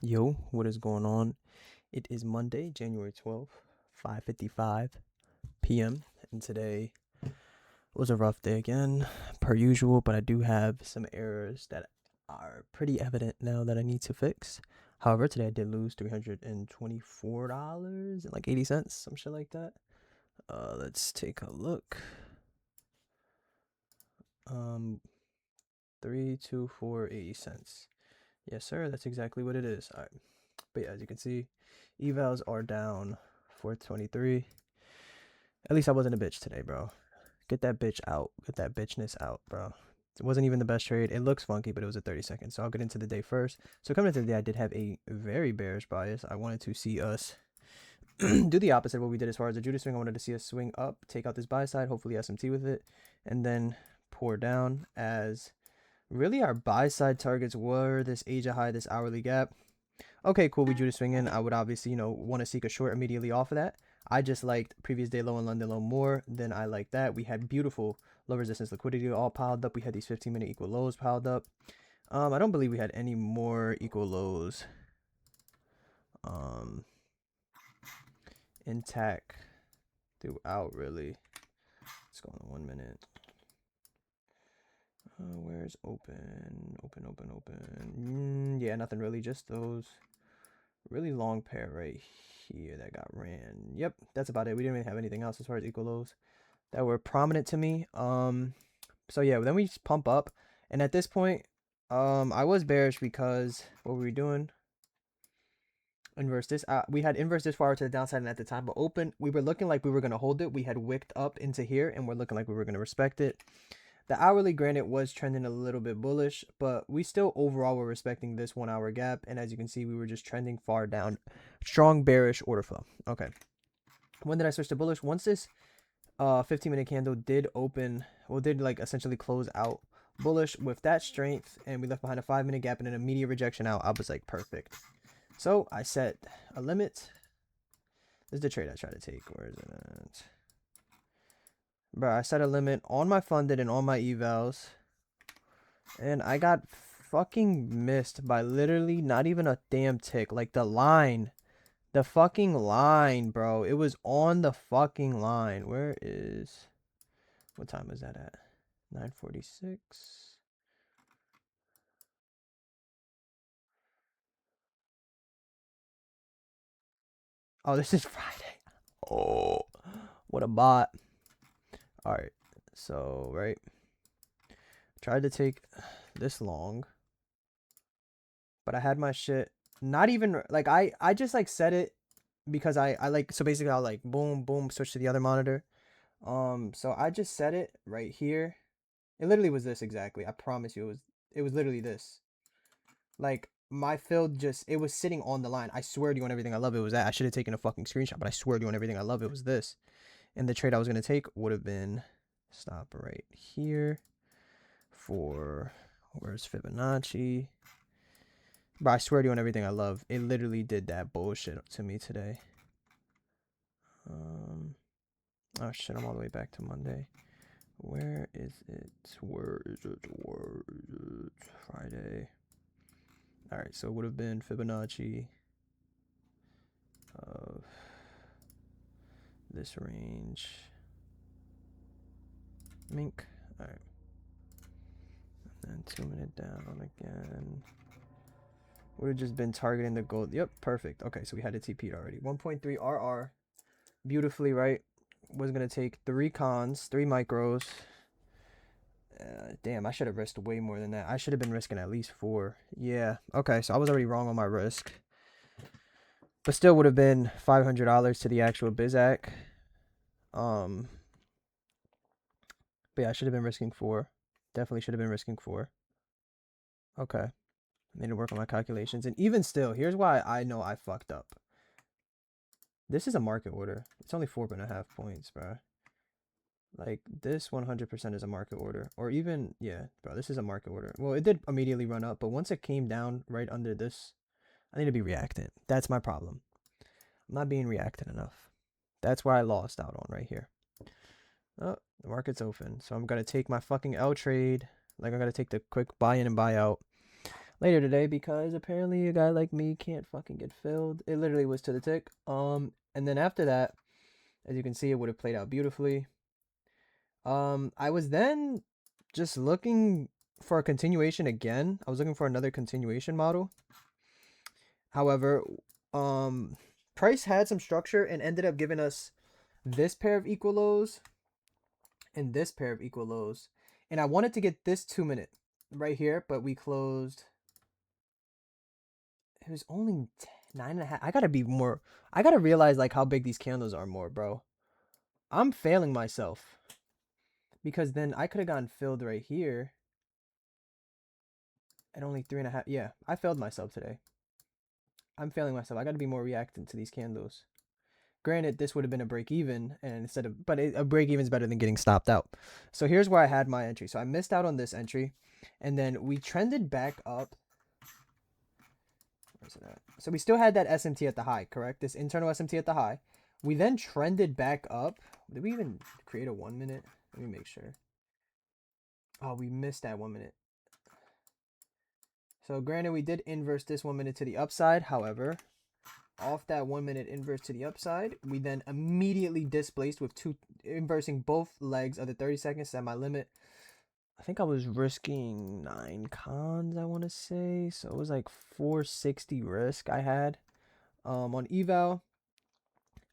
Yo, what is going on? It is Monday, January 12th, 5:55 p.m. And today was a rough day again, per usual, but I do have some errors that are pretty evident now that I need to fix. However, today I did lose $324 and like 80 cents, some shit like that. Let's take a look. 324.80 cents. Yes, sir, that's exactly what it is. All right. But yeah, as you can see, evals are down 423. At least I wasn't a bitch today, bro. Get that bitch out. Get that bitchness out, bro. It wasn't even the best trade. It looks funky, but it was a 30 seconds. So I'll get into the day first. So coming into the day, I did have a very bearish bias. I wanted to see us do the opposite of what we did as far as the Judas swing. I wanted to see us swing up, take out this buy side, hopefully SMT with it, and then pour down as really our buy side targets were this Asia high, this hourly gap. Okay, cool. We drew the swing in. I would obviously, want to seek a short immediately off of that. I just liked previous day low and London low more than I liked that. We had beautiful low resistance liquidity all piled up. We had these 15-minute equal lows piled up. I don't believe we had any more equal lows intact throughout, really. Let's go on 1 minute. Where's open? Open. Yeah, nothing really. Just those really long pair right here that got ran. Yep, that's about it. We didn't really have anything else as far as equal lows that were prominent to me. So yeah, then we just pump up, and at this point, I was bearish because what were we doing? Inverse this. We had inverse this far to the downside, and at the time, but open, we were looking like we were gonna hold it. We had wicked up into here, and we're looking like we were gonna respect it. The hourly, granted, was trending a little bit bullish, but we still overall were respecting this 1 hour gap. And as you can see, we were just trending far down. Strong bearish order flow. Okay. When did I switch to bullish? Once this 15-minute candle did open, well, did like essentially close out bullish with that strength, and we left behind a 5-minute gap and an immediate rejection out, I was like, perfect. So I set a limit. This is the trade I try to take. Where is it at? Bro, I set a limit on my funded and on my evals, and I got fucking missed by literally not even a damn tick. Like the line, the fucking line, bro. It was on the fucking line. Where is, what time is that at? 9:46. Oh, this is Friday. Oh, what a bot. All right, so right, tried to take this long, but I had my shit not even like I just like set it because I like, so basically I'll like boom switch to the other monitor. So I just set it right here. It literally was this exactly. I promise you it was literally this. Like my fill just, it was sitting on the line. I swear to you on everything I love it was that. I should have taken a fucking screenshot, but I swear to you on everything I love it was this. And the trade I was gonna take would have been stop right here for, where's Fibonacci? But I swear to you on everything I love, it literally did that bullshit to me today. Oh shit, I'm all the way back to Monday. Where is it? Where is it? Friday. Alright, so it would have been Fibonacci of this range. Mink. Alright. And then 2 minute down again. Would have just been targeting the gold. Yep, perfect. Okay, so we had it TP'd already. 1.3 RR. Beautifully, right? Was going to take 3 cons, 3 micros. Damn, I should have risked way more than that. I should have been risking at least 4. Yeah, okay, so I was already wrong on my risk. But still would have been $500 to the actual Bizac. But yeah, I should have been risking 4. Definitely should have been risking 4. Okay. Made it work on my calculations. And even still, here's why I know I fucked up. This is a market order. It's only 4.5 points, bro. Like, this 100% is a market order. Or even, yeah, bro, this is a market order. Well, it did immediately run up, but once it came down right under this, I need to be reactant. That's my problem. I'm not being reactant enough. That's where I lost out on right here. Oh, the market's open. So I'm going to take my fucking L trade. Like, I'm going to take the quick buy in and buy out. later today because apparently a guy like me can't fucking get filled. It literally was to the tick. And then after that, as you can see, it would have played out beautifully. I was then just looking for a continuation again. I was looking for another continuation model. However, price had some structure and ended up giving us this pair of equal lows and this pair of equal lows. And I wanted to get this 2 minute right here, but we closed. It was only 9.5. I gotta be more. I gotta realize like how big these candles are more, bro. I'm failing myself because then I could have gotten filled right here at only 3.5. Yeah, I failed myself today. I'm failing myself. I gotta be more reactant to these candles. Granted, this would have been a break even, and instead of, but a break even is better than getting stopped out. So here's where I had my entry. So I missed out on this entry, and then we trended back up. Where's it at? So we still had that SMT at the high, correct? This internal SMT at the high. We then trended back up. Did we even create a 1 minute? Let me make sure. Oh, we missed that 1 minute. So granted, we did inverse this 1 minute to the upside. However, off that 1 minute inverse to the upside, we then immediately displaced with inversing both legs of the 30 seconds at my limit. I think I was risking 9 cons, I want to say. So it was like 460 risk I had. On eval,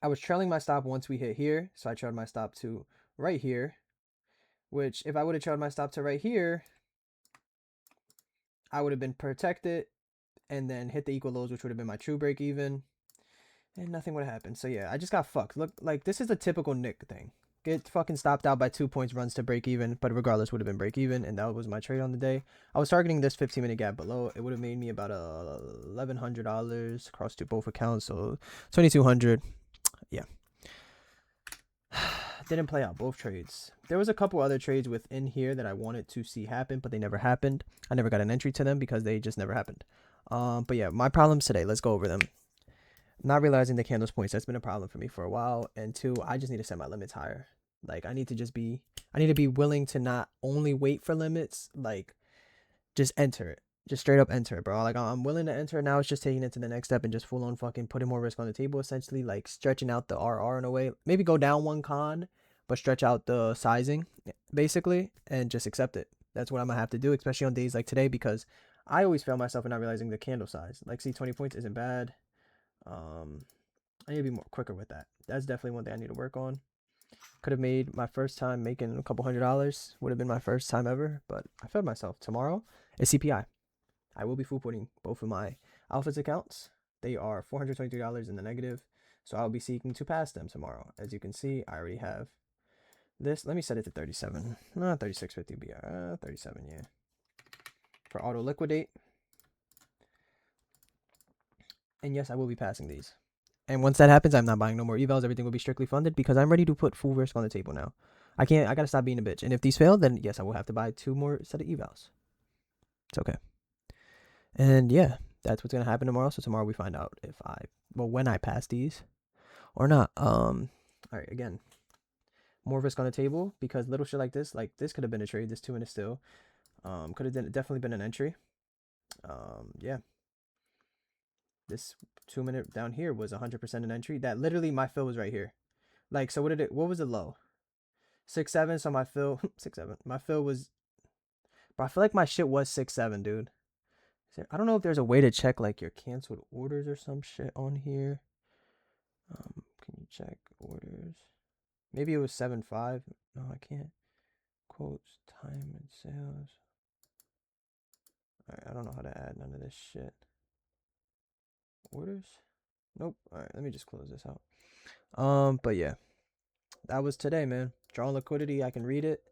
I was trailing my stop once we hit here. So I trailed my stop to right here, which if I would have trailed my stop to right here, I would have been protected and then hit the equal lows, which would have been my true break even. And nothing would have happened. So yeah, I just got fucked. Look, like this is a typical Nick thing. Get fucking stopped out by 2 points, runs to break even, but regardless would have been break even, and that was my trade on the day. I was targeting this 15-minute gap below. It would have made me about $1,100 across to both accounts, so $2,200. Yeah. Didn't play out both trades. There was a couple other trades within here that I wanted to see happen, but they never happened. I never got an entry to them because they just never happened. But yeah, my problems today. Let's go over them. Not realizing the candles points, that's been a problem for me for a while. And two, I just need to set my limits higher. Like I need to be willing to not only wait for limits, like just enter it. Just straight up enter it, bro. Like I'm willing to enter it now. It's just taking it to the next step and just full on fucking putting more risk on the table, essentially, like stretching out the RR in a way. Maybe go down 1 con, but stretch out the sizing, basically, and just accept it. That's what I'm gonna have to do, especially on days like today, because I always fail myself in not realizing the candle size. Like, see, 20 points isn't bad. I need to be more quicker with that. That's definitely one thing I need to work on. Could have made my first time making a couple $100. Would have been my first time ever, but I failed myself. Tomorrow is CPI. I will be full putting both of my Alphas accounts. They are $423 in the negative, so I'll be seeking to pass them tomorrow. As you can see, I already have this. Let me set it to 37. Not 36.50 BR. 37, yeah. For auto liquidate. And yes, I will be passing these. And once that happens, I'm not buying no more evals. Everything will be strictly funded because I'm ready to put full risk on the table now. I gotta stop being a bitch. And if these fail, then yes, I will have to buy 2 more set of evals. It's okay. And yeah, that's what's gonna happen tomorrow. So tomorrow we find out when I pass these or not. All right, again, more risk on the table because little shit like this could have been a trade. This 2 minute still, could have definitely been an entry. Yeah. This 2 minute down here was 100% an entry. That literally my fill was right here. Like, so what was the low? 6.7. So my fill 6.7. My fill was, but I feel like my shit was 6.7, dude. I don't know if there's a way to check like your canceled orders or some shit on here. Can you check orders? Maybe it was 7.5. No, I can't. Quotes, time and sales. All right, I don't know how to add none of this shit. Orders? Nope. All right, let me just close this out. But yeah, that was today, man. Drawing liquidity, I can read it.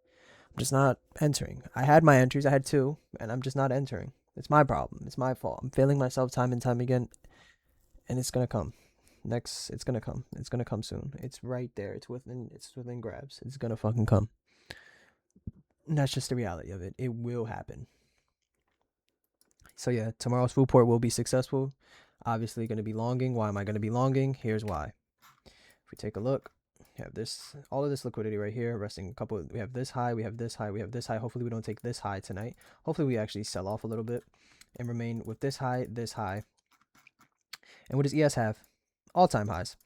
I'm just not entering. I had my entries. I had 2, and I'm just not entering. It's my problem. It's my fault. I'm failing myself time and time again, and it's gonna come. It's gonna come. It's gonna come soon. It's right there. It's within grabs. It's gonna fucking come. And that's just the reality of it. It will happen. So yeah, tomorrow's food port will be successful. Obviously gonna be longing. Why am I gonna be longing? Here's why. If we take a look, we have this, all of this liquidity right here, resting a couple. We have this high, we have this high, we have this high. Hopefully we don't take this high tonight. Hopefully we actually sell off a little bit. and remain with this high. And what does ES have? All-time highs.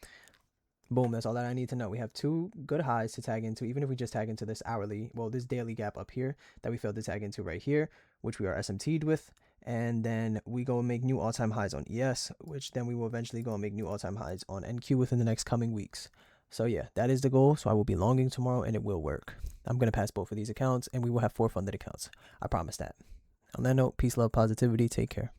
Boom, that's all that I need to know. We have 2 good highs to tag into, even if we just tag into this hourly, well, this daily gap up here that we failed to tag into right here, which we are SMT'd with. And then we go and make new all-time highs on ES, which then we will eventually go and make new all-time highs on NQ within the next coming weeks. So yeah, that is the goal. So I will be longing tomorrow and it will work. I'm going to pass both of these accounts and we will have 4 funded accounts. I promise that. On that note, peace, love, positivity. Take care.